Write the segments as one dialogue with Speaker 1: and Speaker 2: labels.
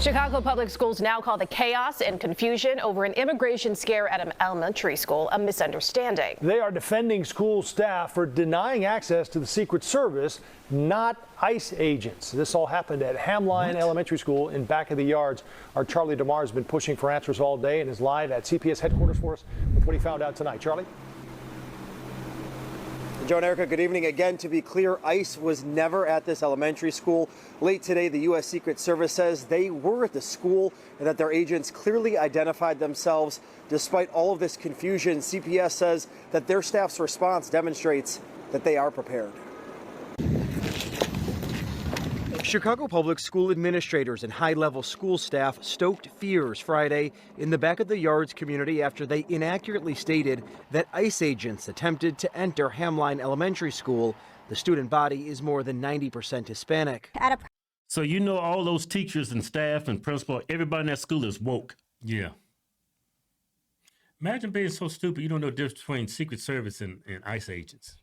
Speaker 1: Chicago Public Schools now call the chaos and confusion over an immigration scare at an elementary school a misunderstanding.
Speaker 2: They are defending school staff for denying access to the Secret Service, not ICE agents. This all happened at Homeland Elementary School in Back of the Yards. Our Charlie DeMar has been pushing for answers all day and is live at CPS headquarters for us with what he found out tonight. Charlie?
Speaker 3: Joe and Erica, good evening. Again, to be clear, ICE was never at this elementary school. Late today, the U.S. Secret Service says they were at the school and that their agents clearly identified themselves. Despite all of this confusion, CPS says that their staff's response demonstrates that they are prepared.
Speaker 4: Chicago Public School administrators and high-level school staff stoked fears Friday in the Back of the Yards community after they inaccurately stated that ICE agents attempted to enter Homeland Elementary School. The student body is more than 90% Hispanic.
Speaker 5: So you know all those teachers and staff and principal, everybody in that school is woke. Yeah. Imagine being so stupid you don't know the difference between Secret Service and ICE agents.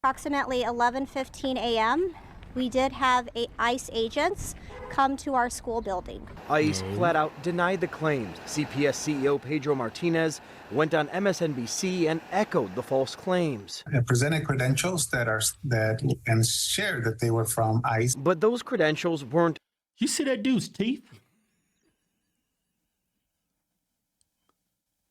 Speaker 6: Approximately 11:15 a.m., we did have ICE agents come to our school building.
Speaker 4: ICE flat out denied the claims. CPS CEO Pedro Martinez went on MSNBC and echoed the false claims.
Speaker 7: And presented credentials and shared that they were from ICE.
Speaker 4: But those credentials weren't.
Speaker 5: You see that dude's teeth?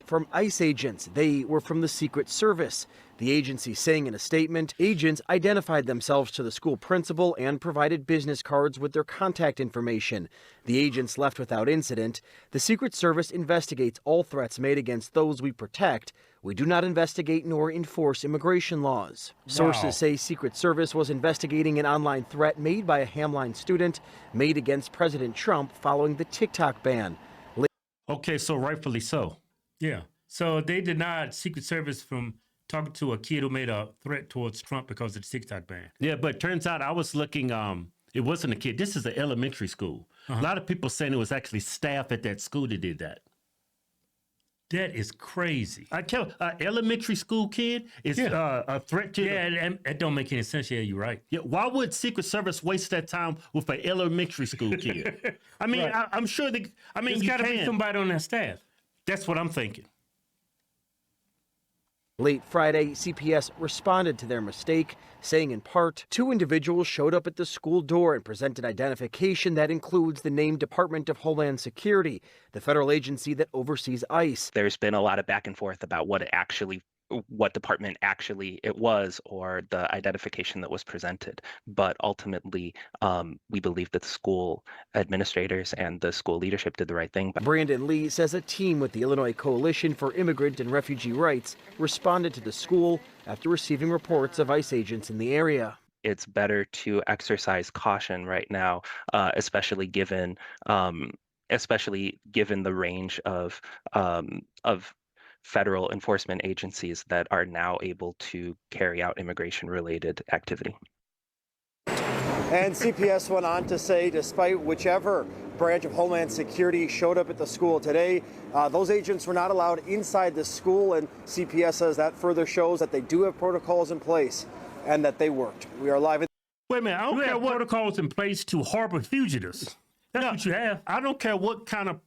Speaker 4: From ICE agents. They were from the Secret Service. The agency saying in a statement, agents identified themselves to the school principal and provided business cards with their contact information. The agents left without incident. The Secret Service investigates all threats made against those we protect. We do not investigate nor enforce immigration laws. Wow. Sources say Secret Service was investigating an online threat made by a Homeland student made against President Trump following the TikTok ban.
Speaker 5: Okay, so rightfully so. Yeah. So they denied Secret Service from talking to a kid who made a threat towards Trump because of the TikTok ban. Yeah, but turns out I was looking, it wasn't a kid. This is an elementary school. A lot of people saying it was actually staff at that school that did that. That is crazy. I tell elementary school kid is a threat to that don't make any sense. Yeah, you're right. Yeah, why would Secret Service waste that time with an elementary school kid? I mean, right. I'm sure there's got to be somebody on that staff. That's what I'm thinking.
Speaker 4: Late Friday, CPS responded to their mistake, saying in part, 2 individuals showed up at the school door and presented identification that includes the name Department of Homeland Security, the federal agency that oversees ICE.
Speaker 8: There's been a lot of back and forth about what department actually it was or the identification that was presented. But ultimately, we believe that the school administrators and the school leadership did the right thing.
Speaker 4: Brandon Lee says a team with the Illinois Coalition for Immigrant and Refugee Rights responded to the school after receiving reports of ICE agents in the area.
Speaker 8: It's better to exercise caution right now, especially given the range of federal enforcement agencies that are now able to carry out immigration-related activity.
Speaker 3: And CPS went on to say, despite whichever branch of Homeland Security showed up at the school today, those agents were not allowed inside the school, and CPS says that further shows that they do have protocols in place and that they worked. We are live.
Speaker 5: Wait a minute, I don't care what protocols in place to harbor fugitives. That's what you have. I don't care what kind of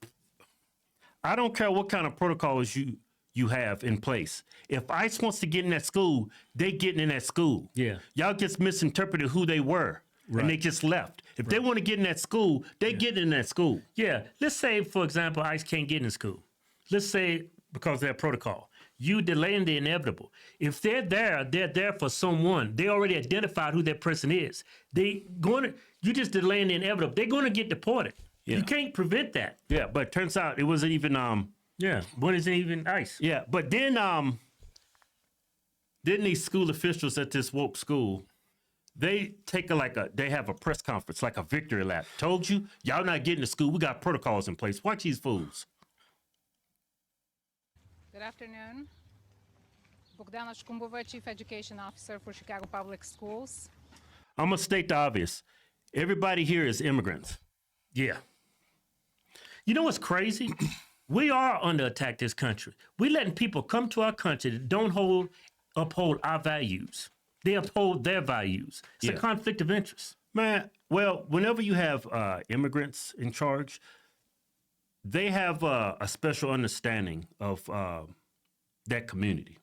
Speaker 5: protocols you have in place. If ICE wants to get in that school, they getting in that school. Yeah. Y'all just misinterpreted who they were. Right. And they just left. If they want to get in that school, they get in that school. Yeah. Let's say, for example, ICE can't get in school. Let's say because of their protocol. You delaying the inevitable. If they're there for someone. They already identified who that person is. You just delaying the inevitable. They're going to get deported. Yeah. You can't prevent that. Yeah, but it turns out it wasn't even when is it even ICE? Yeah, but then didn't these school officials at this woke school, they have a press conference, like a victory lap. Told you, y'all not getting to school. We got protocols in place. Watch these fools.
Speaker 9: Good afternoon. Bogdana Shkumbova, Chief Education Officer for Chicago Public Schools.
Speaker 5: I'm going to state the obvious. Everybody here is immigrants. Yeah. You know what's crazy? We are under attack, this country. We letting people come to our country that don't uphold our values. They uphold their values. It's a conflict of interest. Man, well, whenever you have immigrants in charge, they have a special understanding of that community.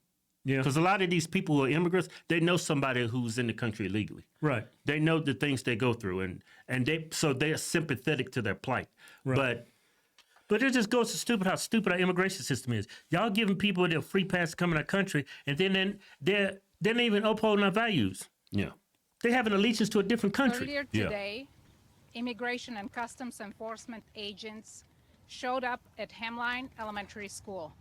Speaker 5: Yeah. Because a lot of these people who are immigrants, they know somebody who's in the country illegally. Right. They know the things they go through, and they're sympathetic to their plight. Right. But it just goes to how stupid our immigration system is. Y'all giving people their free pass to come in our country, and then they're not even upholding our values. Yeah. They have an allegiance to a different country.
Speaker 9: Earlier today, Immigration and Customs Enforcement agents showed up at Homeland Elementary School.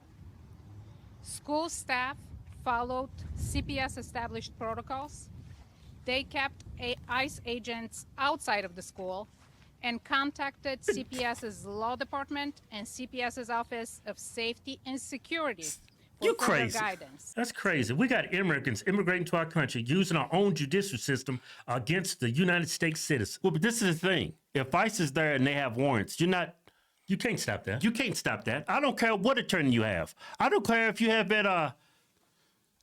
Speaker 9: School staff followed CPS established protocols. They kept ICE agents outside of the school and contacted CPS's law department and CPS's Office of Safety and Security for further guidance.
Speaker 5: That's crazy. We got immigrants immigrating to our country using our own judicial system against the United States citizens. Well, but this is the thing. If ICE is there and they have warrants, you can't stop that. You can't stop that. I don't care what attorney you have. I don't care if you have at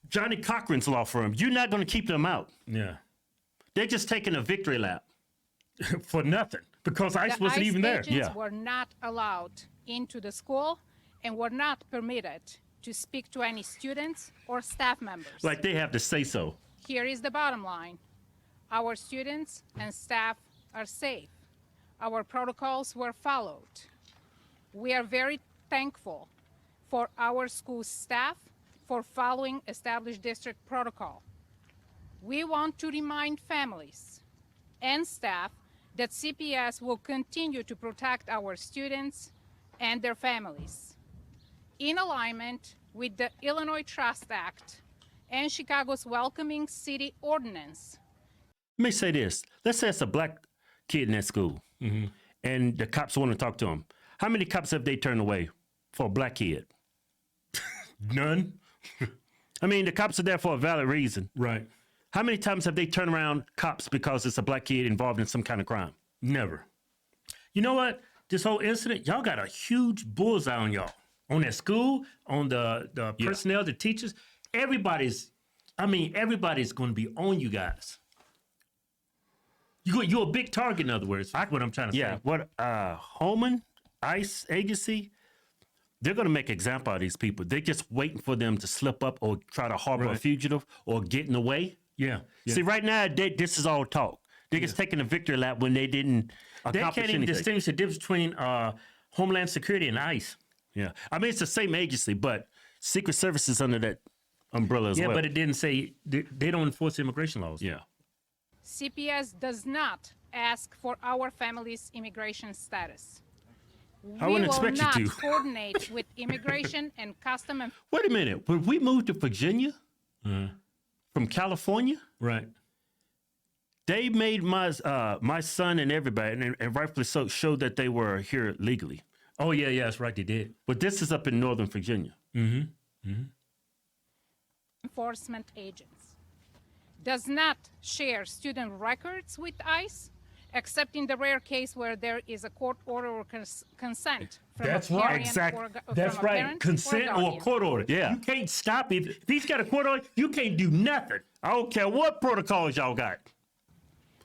Speaker 5: Johnny Cochran's law firm. You're not going to keep them out. Yeah. They're just taking a victory lap for nothing because ICE wasn't even there.
Speaker 9: The agents were not allowed into the school and were not permitted to speak to any students or staff members.
Speaker 5: Like they have to say so.
Speaker 9: Here is the bottom line. Our students and staff are safe. Our protocols were followed. We are very thankful for our school staff for following established district protocol. We want to remind families and staff that CPS will continue to protect our students and their families in alignment with the Illinois Trust Act and Chicago's Welcoming City Ordinance.
Speaker 5: Let me say this. Let's say it's a black kid in that school, and the cops want to talk to him. How many cops have they turned away for a black kid? None. I mean, the cops are there for a valid reason. Right. How many times have they turned around cops because it's a black kid involved in some kind of crime? Never. You know what? This whole incident, y'all got a huge bullseye on y'all. On that school, on the personnel, the teachers. Everybody's going to be on you guys. You're a big target, in other words. That's what I'm trying to say. Yeah, what, Homeland, ICE agency, they're going to make an example out of these people. They're just waiting for them to slip up or try to harbor a fugitive or get in the way. Yeah. See, right now, this is all talk. They're just taking a victory lap when they didn't accomplish anything. They can't even distinguish the difference between Homeland Security and ICE. Yeah. I mean, it's the same agency, but Secret Service is under that umbrella as well. Yeah, but it didn't say they don't enforce immigration laws. Yeah.
Speaker 9: CPS does not ask for our family's immigration status.
Speaker 5: I wouldn't expect you to.
Speaker 9: We will not coordinate with immigration and custom.
Speaker 5: Wait a minute. When we moved to Virginia from California, right? They made my son and everybody, and rightfully so, show that they were here legally. Oh yeah, that's right. They did. But this is up in Northern Virginia.
Speaker 9: Enforcement agents does not share student records with ICE, except in the rare case where there is a court order or consent from
Speaker 5: That's
Speaker 9: a parent
Speaker 5: right. Exactly.
Speaker 9: That's
Speaker 5: right. Consent or a court order. Yeah. You can't stop it. If he's got a court order, you can't do nothing. I don't care what protocols y'all got.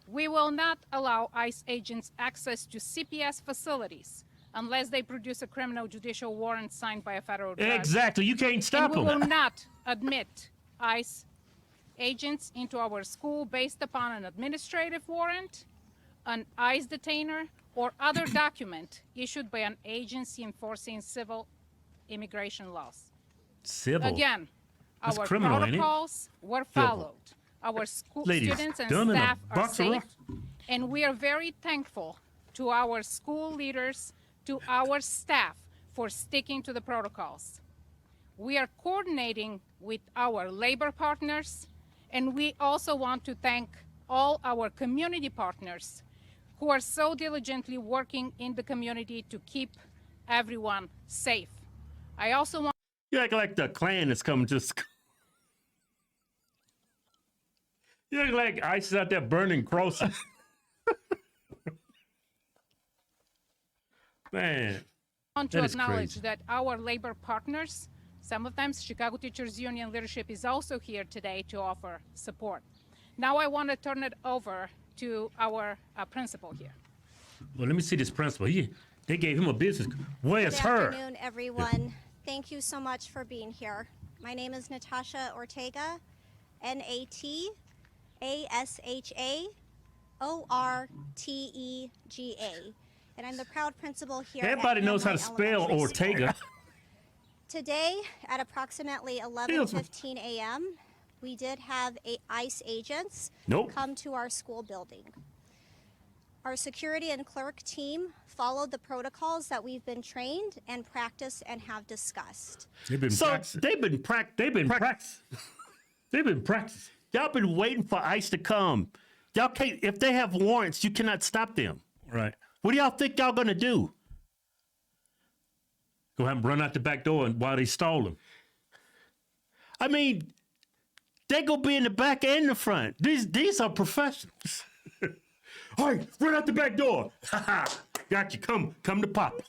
Speaker 9: We will not allow ICE agents access to CPS facilities unless they produce a criminal judicial warrant signed by a federal judge.
Speaker 5: Exactly. You can't stop them.
Speaker 9: We will not admit ICE agents into our school based upon an administrative warrant, an ICE detainer, or other document issued by an agency enforcing civil immigration laws.
Speaker 5: Civil?
Speaker 9: Again,
Speaker 5: That's
Speaker 9: our
Speaker 5: criminal,
Speaker 9: protocols were followed. Our school students and staff are safe, and we are very thankful to our school leaders, to our staff for sticking to the protocols. We are coordinating with our labor partners, and we also want to thank all our community partners who are so diligently working in the community to keep everyone safe. I also want...
Speaker 5: You act like the Klan is coming to school. You act like ICE is out there burning crosses. Man.
Speaker 9: I want to acknowledge that our labor partners, sometimes Chicago Teachers Union leadership is also here today to offer support. Now I want to turn it over to our principal here.
Speaker 5: Well, let me see this principal. They gave him a business. Where's
Speaker 6: Good
Speaker 5: her?
Speaker 6: afternoon, everyone. Thank you so much for being here. My name is Natasha Ortega, NATASHAORTEGA, and I'm the proud principal here.
Speaker 5: Everybody
Speaker 6: at
Speaker 5: knows how to
Speaker 6: Homeland
Speaker 5: spell
Speaker 6: Elementary School.
Speaker 5: Ortega.
Speaker 6: Today, at approximately 11:15 a.m., we did have ICE agents come to our school building. Our security and clerk team followed the protocols that we've been trained and practiced and have discussed.
Speaker 5: They've been practicing. They've been practicing. They've been practicing. Y'all been waiting for ICE to come. Y'all can't. If they have warrants, you cannot stop them. Right. What do y'all think y'all gonna do? Go have them run out the back door and while they stall them. I mean, they gonna be in the back and the front. These are professionals. All right, run out the back door. Got you. Come to Pop.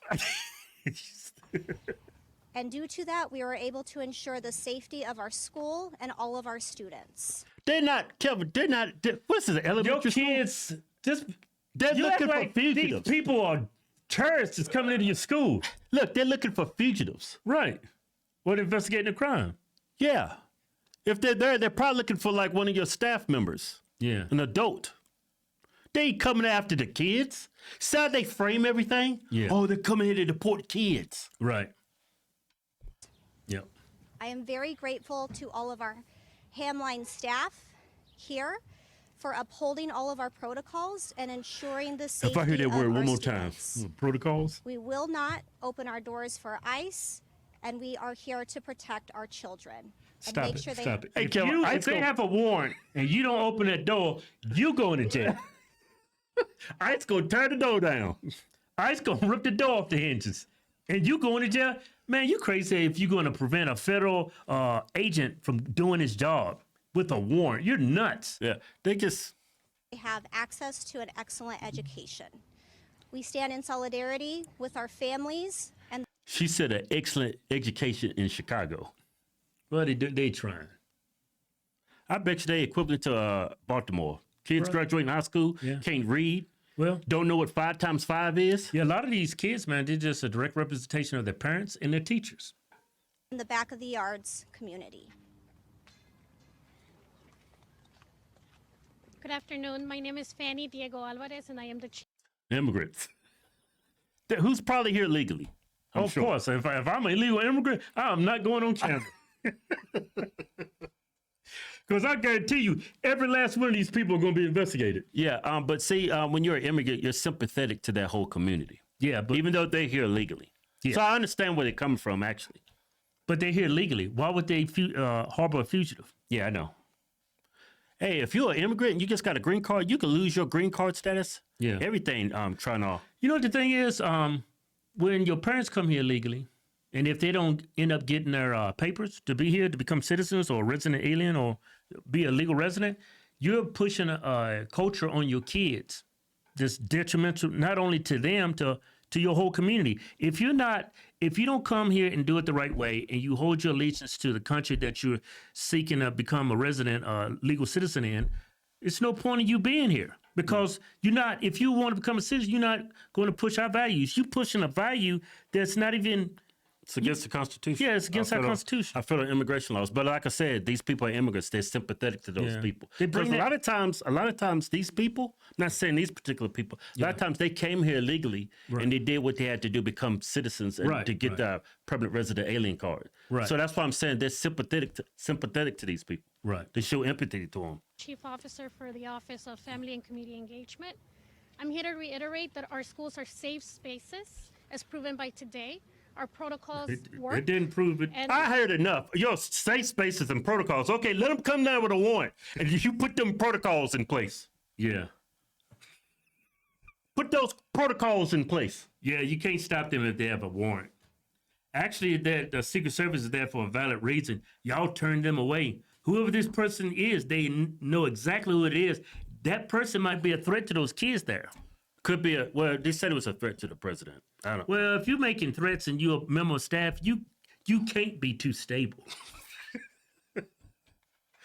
Speaker 6: And due to that, we were able to ensure the safety of our school and all of our students.
Speaker 5: They're not, Kevin. They're not. What's this? Elementary school? Your kids they're looking for fugitives. These people are terrorists that's coming into your school. Look, they're looking for fugitives. Right. What, investigating a crime? Yeah. If they're there, they're probably looking for like one of your staff members. Yeah. An adult. They ain't coming after the kids. See how they frame everything? Yeah. Oh, they're coming here to deport kids. Right. Yep.
Speaker 6: I am very grateful to all of our Hamline staff here for upholding all of our protocols and ensuring the safety
Speaker 5: If I hear that
Speaker 6: of
Speaker 5: word
Speaker 6: our
Speaker 5: one more
Speaker 6: students.
Speaker 5: time, protocols?
Speaker 6: We will not open our doors for ICE, and we are here to protect our children.
Speaker 5: Stop
Speaker 6: and make
Speaker 5: it.
Speaker 6: sure
Speaker 5: Stop
Speaker 6: they
Speaker 5: it. Hey, Kevin, if they have a warrant and you don't open that door, you going to jail. ICE gonna tear the door down. ICE gonna rip the door off the hinges, and you going to jail. Man, you crazy if you're gonna prevent a federal agent from doing his job with a warrant. You're nuts. Yeah, they just
Speaker 6: have access to an excellent education. We stand in solidarity with our families and
Speaker 5: She said an excellent education in Chicago. Well, they trying. I bet you they equivalent to Baltimore. Kids graduating high school, can't read. Well, don't know what 5 times 5 is. Yeah, a lot of these kids, man, they're just a direct representation of their parents and their teachers.
Speaker 6: in the back of the yards community.
Speaker 10: Good afternoon. My name is Fanny Diego Alvarez, and I am the chief.
Speaker 5: Immigrants. Who's probably here legally? Of course. If I'm an illegal immigrant, I'm not going on camera. Because I guarantee you, every last one of these people are going to be investigated. Yeah, but see, when you're an immigrant, you're sympathetic to that whole community. Yeah, but even though they're here legally. Yeah. So I understand where they're coming from, actually. But they're here legally. Why would they harbor a fugitive? Yeah, I know. Hey, if you're an immigrant and you just got a green card, you can lose your green card status. Yeah. Everything trying to. You know what the thing is? When your parents come here legally, and if they don't end up getting their papers to be here, to become citizens or resident alien or be a legal resident, you're pushing a culture on your kids that's detrimental not only to them, to your whole community. If you don't come here and do it the right way, and you hold your allegiance to the country that you're seeking to become a resident, legal citizen in, it's no point in you being here. Because if you want to become a citizen, you're not going to push our values. You're pushing a value that's not even. It's against the Constitution. Yeah, it's against our Constitution. I feel the immigration laws. But like I said, these people are immigrants. They're sympathetic to those people. Because a lot of times these people, not saying these particular people, a lot of times they came here legally and they did what they had to do, become citizens and to get the permanent resident alien card. Right. So that's why I'm saying they're sympathetic to these people. Right. They show empathy to them.
Speaker 10: Chief Officer for the Office of Family and Community Engagement. I'm here to reiterate that our schools are safe spaces, as proven by today. Our protocols work.
Speaker 5: It didn't prove it. I heard enough. Your safe spaces and protocols. Okay, let them come down with a warrant, and you put them protocols in place. Yeah. Put those protocols in place. Yeah, you can't stop them if they have a warrant. Actually, the Secret Service is there for a valid reason. Y'all turned them away. Whoever this person is, they know exactly who it is. That person might be a threat to those kids there. Could be they said it was a threat to the president. I don't know. Well, if you're making threats and you're a member of staff, you can't be too stable.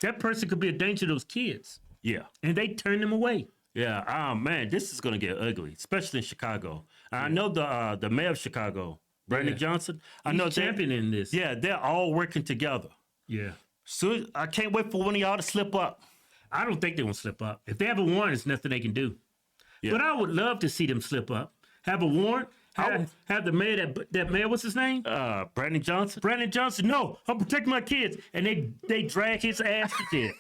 Speaker 5: That person could be a danger to those kids. Yeah. And they turn them away. Yeah, man, this is going to get ugly, especially in Chicago. I know the mayor of Chicago, Brandon Johnson. I know championing this. Yeah, they're all working together. Yeah. So I can't wait for one of y'all to slip up. I don't think they won't slip up. If they have a warrant, there's nothing they can do. Yeah. But I would love to see them slip up. Have a warrant. Have the mayor, that mayor, what's his name? Brandon Johnson. Brandon Johnson, no, I'm protecting my kids. And they drag his ass to jail.